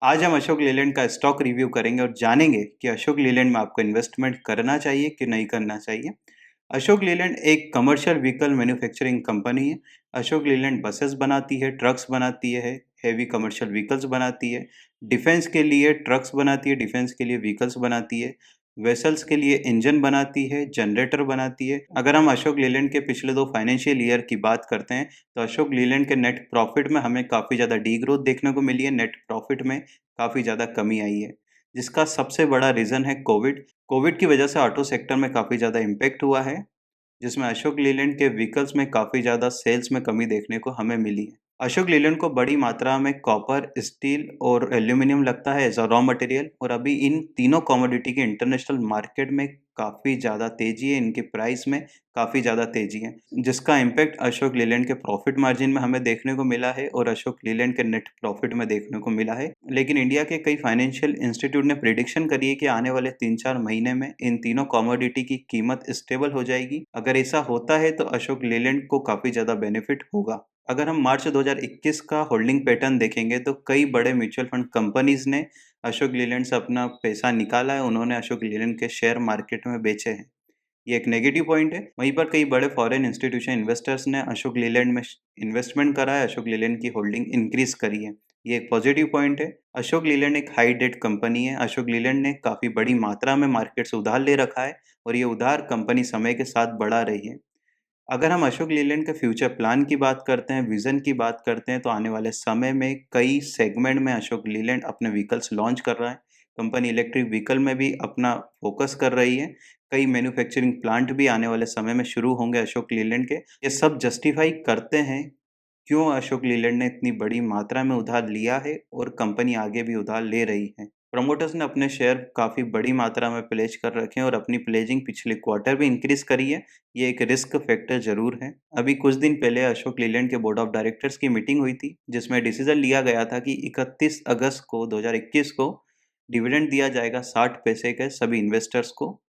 आज हम अशोक लेलैंड का स्टॉक रिव्यू करेंगे और जानेंगे कि अशोक लेलैंड में आपको इन्वेस्टमेंट करना चाहिए कि नहीं करना चाहिए। अशोक लेलैंड एक कमर्शियल व्हीकल मैन्युफैक्चरिंग कंपनी है। अशोक लेलैंड बसेस बनाती है, ट्रक्स बनाती है, हेवी कमर्शियल व्हीकल्स बनाती है, डिफेंस के लिए ट्रक्स बनाती है, डिफेंस के लिए व्हीकल्स बनाती है, वेसल्स के लिए इंजन बनाती है, जनरेटर बनाती है। अगर हम अशोक लेलैंड के पिछले 2 फाइनेंशियल ईयर की बात करते हैं, तो अशोक लेलैंड के नेट प्रॉफिट में हमें काफ़ी ज़्यादा डीग्रोथ देखने को मिली है। नेट प्रॉफिट में काफ़ी ज़्यादा कमी आई है, जिसका सबसे बड़ा रीज़न है कोविड। कोविड की वजह से ऑटो सेक्टर में काफ़ी ज़्यादा इम्पैक्ट हुआ है, जिसमें अशोक लीलैंड के व्हीकल्स में काफ़ी ज़्यादा सेल्स में कमी देखने को हमें मिली है। अशोक लीलैंड को बड़ी मात्रा में कॉपर, स्टील और एल्यूमीनियम लगता है एज़ अ रॉ मटेरियल, और अभी इन तीनों कमोडिटी के इंटरनेशनल मार्केट में काफ़ी ज़्यादा तेज़ी है, इनके प्राइस में काफ़ी ज़्यादा तेज़ी है, जिसका इम्पैक्ट अशोक लीलैंड के प्रॉफिट मार्जिन में हमें देखने को मिला है और अशोक लीलैंड के नेट प्रॉफिट में देखने को मिला है। लेकिन इंडिया के कई फाइनेंशियल इंस्टीट्यूट ने प्रिडिक्शन करी है कि आने वाले 3-4 महीने में इन तीनों कमोडिटी की कीमत स्टेबल हो जाएगी। अगर ऐसा होता है तो अशोक लीलैंड को काफ़ी ज़्यादा बेनिफिट होगा। अगर हम मार्च 2021 का होल्डिंग पैटर्न देखेंगे तो कई बड़े म्यूचुअल फंड कंपनीज़ ने अशोक लीलैंड से अपना पैसा निकाला है, उन्होंने अशोक लीलैंड के शेयर मार्केट में बेचे हैं। ये एक नेगेटिव पॉइंट है। वहीं पर कई बड़े फॉरेन इंस्टीट्यूशन इन्वेस्टर्स ने अशोक लीलैंड में इन्वेस्टमेंट करा है, अशोक लीलैंड की होल्डिंग इंक्रीज करी है। ये एक पॉजिटिव पॉइंट है। अशोक लीलैंड एक हाई डेट कंपनी है। अशोक लीलैंड ने काफ़ी बड़ी मात्रा में मार्केट से उधार ले रखा है और ये उधार कंपनी समय के साथ बढ़ा रही है। अगर हम अशोक लीलैंड के फ्यूचर प्लान की बात करते हैं, विज़न की बात करते हैं, तो आने वाले समय में कई सेगमेंट में अशोक लीलैंड अपने व्हीकल्स लॉन्च कर रहा है। कंपनी इलेक्ट्रिक व्हीकल में भी अपना फ़ोकस कर रही है। कई मैन्युफैक्चरिंग प्लांट भी आने वाले समय में शुरू होंगे अशोक लीलैंड के। ये सब जस्टिफ़ाई करते हैं क्यों अशोक लीलैंड ने इतनी बड़ी मात्रा में उधार लिया है और कंपनी आगे भी उधार ले रही है। प्रमोटर्स ने अपने शेयर काफ़ी बड़ी मात्रा में प्लेज कर रखे हैं और अपनी प्लेजिंग पिछले क्वार्टर भी इंक्रीज़ करी है। ये एक रिस्क फैक्टर ज़रूर है। अभी कुछ दिन पहले अशोक लीलैंड के बोर्ड ऑफ डायरेक्टर्स की मीटिंग हुई थी, जिसमें डिसीजन लिया गया था कि 31 अगस्त को 2021 को डिविडेंड दिया जाएगा 60 पैसे के सभी इन्वेस्टर्स को।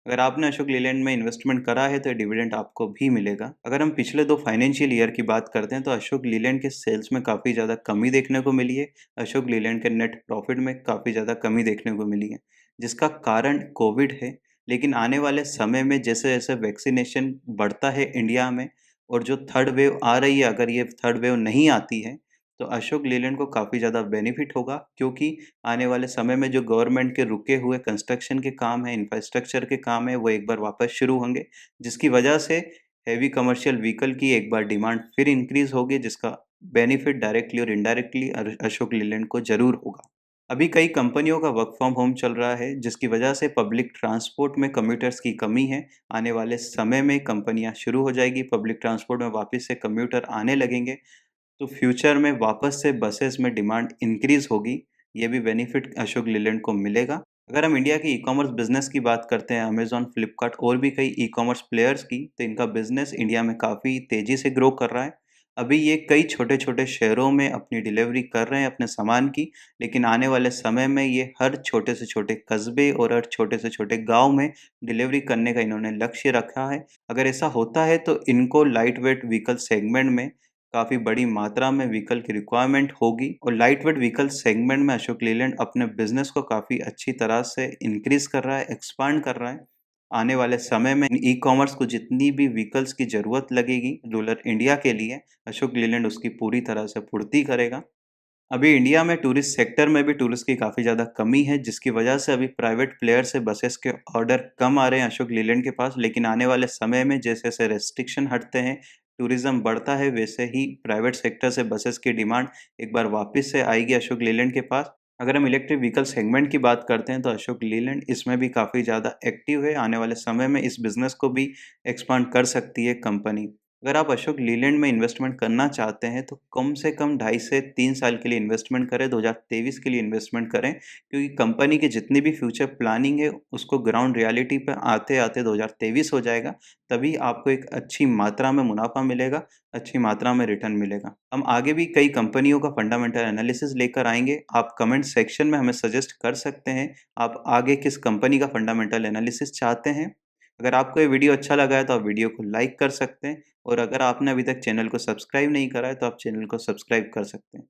अगर आपने अशोक लीलैंड में इन्वेस्टमेंट करा है तो डिविडेंड आपको भी मिलेगा। अगर हम पिछले 2 फाइनेंशियल ईयर की बात करते हैं तो अशोक लीलैंड के सेल्स में काफ़ी ज़्यादा कमी देखने को मिली है। अशोक लीलैंड के नेट प्रॉफिट में काफ़ी ज़्यादा कमी देखने को मिली है, जिसका कारण कोविड है। लेकिन आने वाले समय में जैसे-जैसे वैक्सीनेशन बढ़ता है इंडिया में और जो थर्ड वेव आ रही है, अगर ये थर्ड वेव नहीं आती है, तो अशोक लीलैंड को काफ़ी ज़्यादा बेनिफिट होगा, क्योंकि आने वाले समय में जो गवर्नमेंट के रुके हुए कंस्ट्रक्शन के काम हैं, इंफ्रास्ट्रक्चर के काम हैं, वो एक बार वापस शुरू होंगे, जिसकी वजह से हेवी कमर्शियल व्हीकल की एक बार डिमांड फिर इंक्रीज़ होगी, जिसका बेनिफिट डायरेक्टली और इनडायरेक्टली अशोक लीलैंड को ज़रूर होगा। अभी कई कंपनियों का वर्क फ्रॉम होम चल रहा है, जिसकी वजह से पब्लिक ट्रांसपोर्ट में कम्यूटर्स की कमी है। आने वाले समय में कंपनियाँ शुरू हो जाएगी, पब्लिक ट्रांसपोर्ट में वापस से कम्यूटर आने लगेंगे, तो फ्यूचर में वापस से बसेस में डिमांड इंक्रीज़ होगी। ये भी बेनिफिट अशोक लीलैंड को मिलेगा। अगर हम इंडिया की ई-कॉमर्स बिज़नेस की बात करते हैं, अमेज़न, फ्लिपकार्ट और भी कई ई-कॉमर्स प्लेयर्स की, तो इनका बिज़नेस इंडिया में काफ़ी तेज़ी से ग्रो कर रहा है। अभी ये कई छोटे-छोटे शहरों में अपनी डिलीवरी कर रहे हैं अपने सामान की, लेकिन आने वाले समय में ये हर छोटे से छोटे कस्बे और हर छोटे से छोटे गाँव में डिलीवरी करने का इन्होंने लक्ष्य रखा है। अगर ऐसा होता है तो इनको लाइट वेट व्हीकल सेगमेंट में काफ़ी बड़ी मात्रा में व्हीकल की रिक्वायरमेंट होगी और लाइट वेट व्हीकल सेगमेंट में अशोक लीलैंड अपने बिजनेस को काफ़ी अच्छी तरह से इंक्रीज कर रहा है, एक्सपांड कर रहा है। आने वाले समय में ई कॉमर्स को जितनी भी व्हीकल्स की ज़रूरत लगेगी रूरल इंडिया के लिए, अशोक लीलैंड उसकी पूरी तरह से पूर्ति करेगा। अभी इंडिया में टूरिस्ट सेक्टर में भी टूरिस्ट की काफ़ी ज़्यादा कमी है, जिसकी वजह से अभी प्राइवेट प्लेयर से बसेस के ऑर्डर कम आ रहे हैं अशोक लीलैंड के पास। लेकिन आने वाले समय में जैसे-जैसे रेस्ट्रिक्शन हटते हैं, टूरिज़्म बढ़ता है, वैसे ही प्राइवेट सेक्टर से बसेस की डिमांड एक बार वापस से आएगी अशोक लीलैंड के पास। अगर हम इलेक्ट्रिक व्हीकल सेगमेंट की बात करते हैं, तो अशोक लीलैंड इसमें भी काफ़ी ज़्यादा एक्टिव है। आने वाले समय में इस बिज़नेस को भी एक्सपांड कर सकती है कंपनी। अगर आप अशोक लीलैंड में इन्वेस्टमेंट करना चाहते हैं, तो कम से कम 2.5 से 3 साल के लिए इन्वेस्टमेंट करें, 2023 के लिए इन्वेस्टमेंट करें, क्योंकि कंपनी की जितनी भी फ्यूचर प्लानिंग है, उसको ग्राउंड रियलिटी पे आते-आते 2023 हो जाएगा, तभी आपको एक अच्छी मात्रा में मुनाफ़ा मिलेगा, अच्छी मात्रा में रिटर्न मिलेगा। हम आगे भी कई कंपनियों का फंडामेंटल एनालिसिस लेकर आएँगे, आप कमेंट सेक्शन में हमें सजेस्ट कर सकते हैं, आप आगे किस कंपनी का फंडामेंटल एनालिसिस चाहते हैं। अगर आपको ये वीडियो अच्छा लगा है, तो आप वीडियो को लाइक कर सकते हैं। और अगर आपने अभी तक चैनल को सब्सक्राइब नहीं करा है, तो आप चैनल को सब्सक्राइब कर सकते हैं।